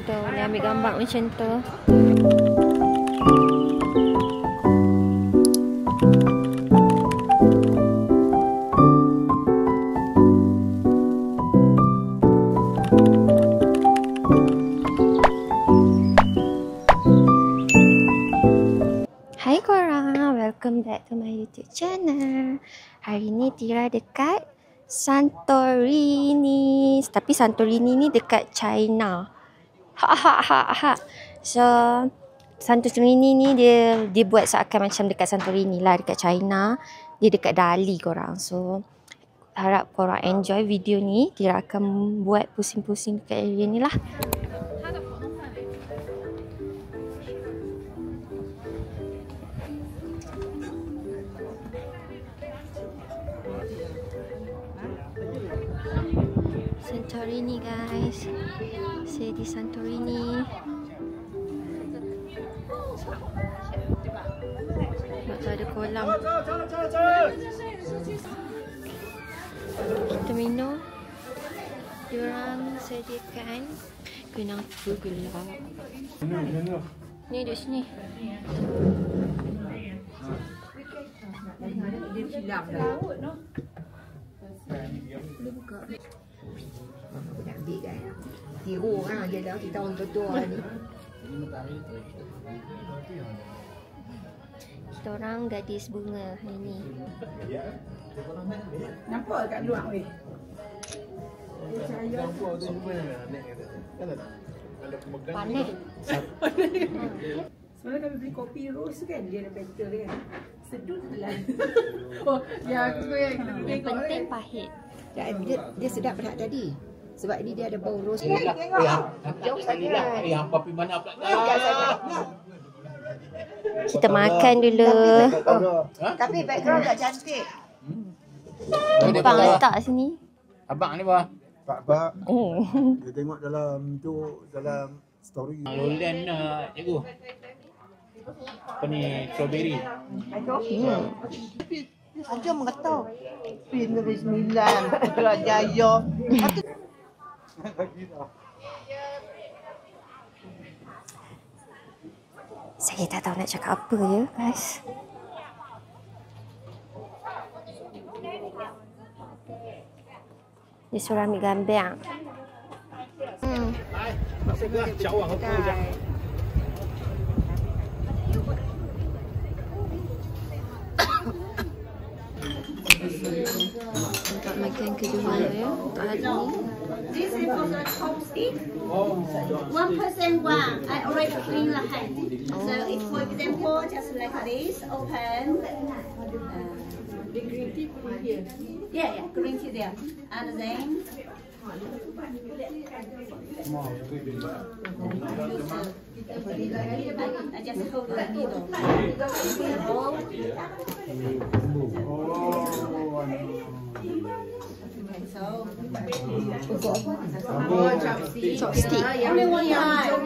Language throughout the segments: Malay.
tu, dia ambil gambar macam tu. Hai korang, welcome back to my YouTube channel. Hari ni Tira dekat Santorini. Tapi Santorini ni dekat China. So Santorini ni dia buat seakan macam dekat Santorini lah, dekat China. Dia dekat Dali korang. So harap korang enjoy video ni. Tira akan buat pusing-pusing dekat area ni lah. Santorini guys, saya di Santorini. Nak ada kolam. Kita minum. Diorang sediakan kenapa gelap. Ni duduk sini. Dia silap dah. Mama nak ambil kan. Tiru kan dia dah 3 tahun tua ni. Kita orang gadis bunga hari ni. Nampak kat luar weh. Panas. Semalam kami beli kopi rose kan, dia ada battle dia kan. Sedut lah. Oh, ya aku yang Penting pahit. dia sedap pada tadi. Sebab ini dia ada bau rose. Jauh sangat. Hampa pergi mana pula? Kita makan dulu. Tapi background tak cantik. Abang letak sini. Abang ni bah. Pak, Oh. dia tengok dalam tu, dalam story. Lowland cikgu. Apa ni? Strawberry. Saja mengetau. Pin dari 9 Kerajaya. Saya tak tahu nak cakap apa je guys. Dia suruh ambil gambar. Jauh apa je. Untuk makan kedua ya, untuk hari ni. This is for the chopstick. 1% one. I already clean the hand. So if for example, just like this, open. The green tea here. Yeah, green tea there. And then. I just hold the needle. Chopstick. Only one time.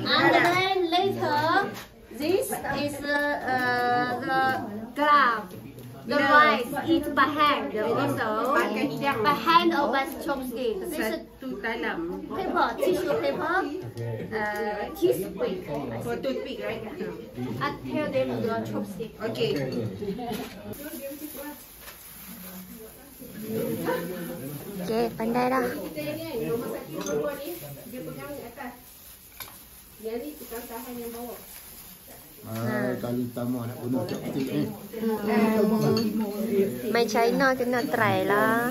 And then later, this is the glove. The rice eat by hand also. By hand or by chopstick. This is paper, tissue paper, teaspoon. For toothpick, right? And here they the chopstick. Okay. Okay, pandai dah. Kali pertama nak guna chopstick ni. Main China kena try lah.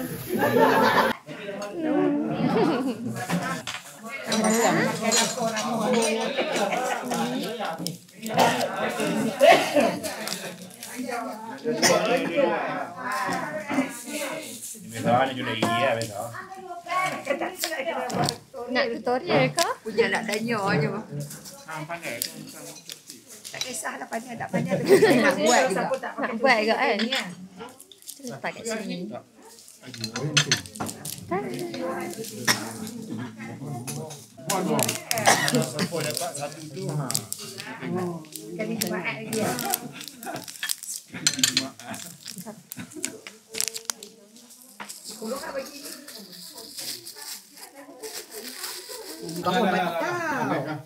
Biasa ni juga ini ya biasa. Nak tutorial ke? Punya nak tanya je. Pandai tu. Tak kisahlah pandai tak pandai tapi nak buat juga. Nak buat ke kan? Letak kat sini. Apa dapat satu tu. Kali Jumaat lagi ya. Kalau nak bagi Bangun balik kau.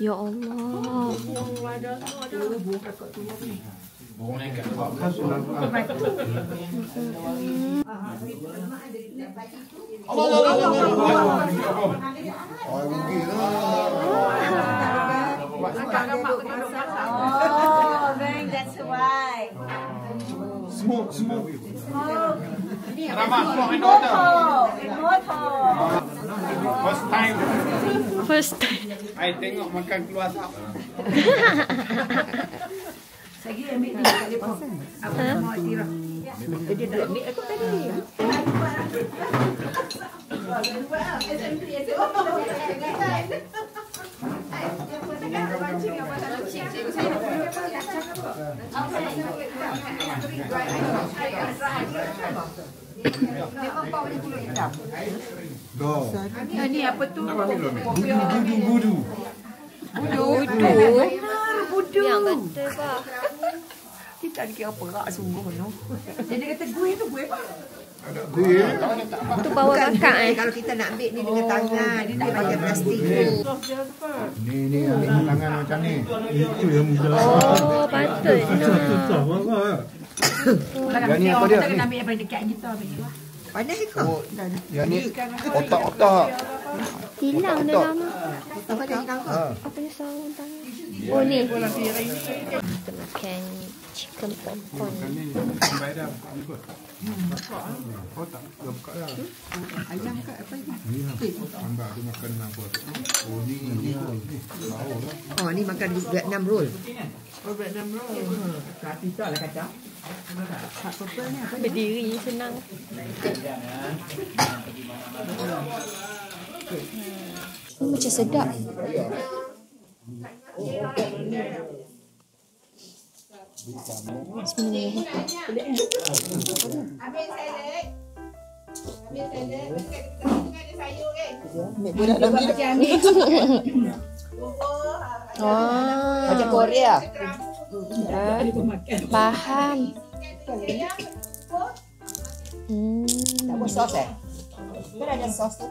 Ya Allah. Oh, bang, that's why. Smoke. First time I tengok makan keluar asap. Saya ambil ni kat depan. Apa mau tirah? Dia tak ambil aku tadi. Ni apa tu? Budu. Budu. Yang betul bah. Kita ni kira perak sungguh no. Jadi kata gue tu gue apa? Tu bawa kakak Kalau kita nak ambil ni dengan tangan, dia pakai plastik. Ni ambil tangan macam ni. Itu yang mudah. Oh, patut nak. Yang ni apa dia? Kita nak ambil yang paling dekat kita ambil lah. Panas ke kau? Yang ni otak-otak. Hilang dah lama. Apa dia hilang kau? Apa yang sarung tangan? Oh ni. Kita makan chicken popcorn. Ayam ke apa ni? Ambak tu makan apa? Oh ni. Oh ni makan Vietnam roll. Oh Vietnam roll. Kita lah kata. Apa ni? Berdiri senang. Macam sedap. Macam Korea. Faham. Tak buat sos Mana ada sos tu?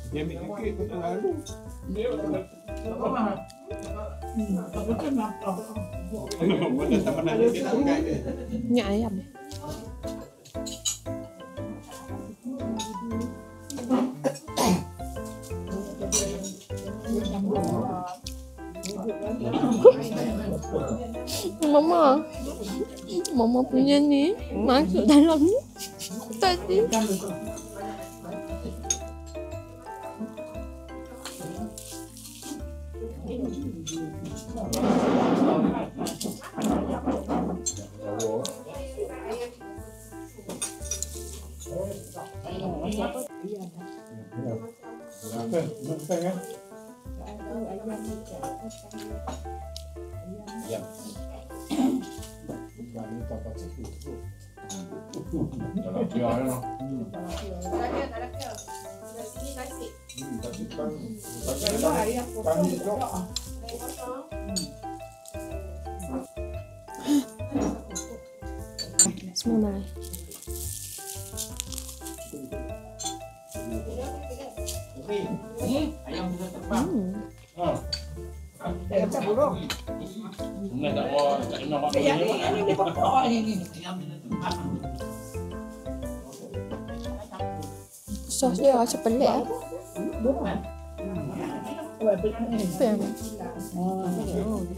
Dia ambil kekek tu tak lalu. Ni ayam. Mama punya ni masuk dalam ni tadi. Semua mai. Sos dia macam pelik eh. Apa yang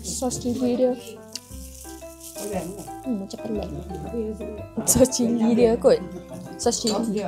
sos cili dia macam pelik. Sos cili dia kot. Sos cili.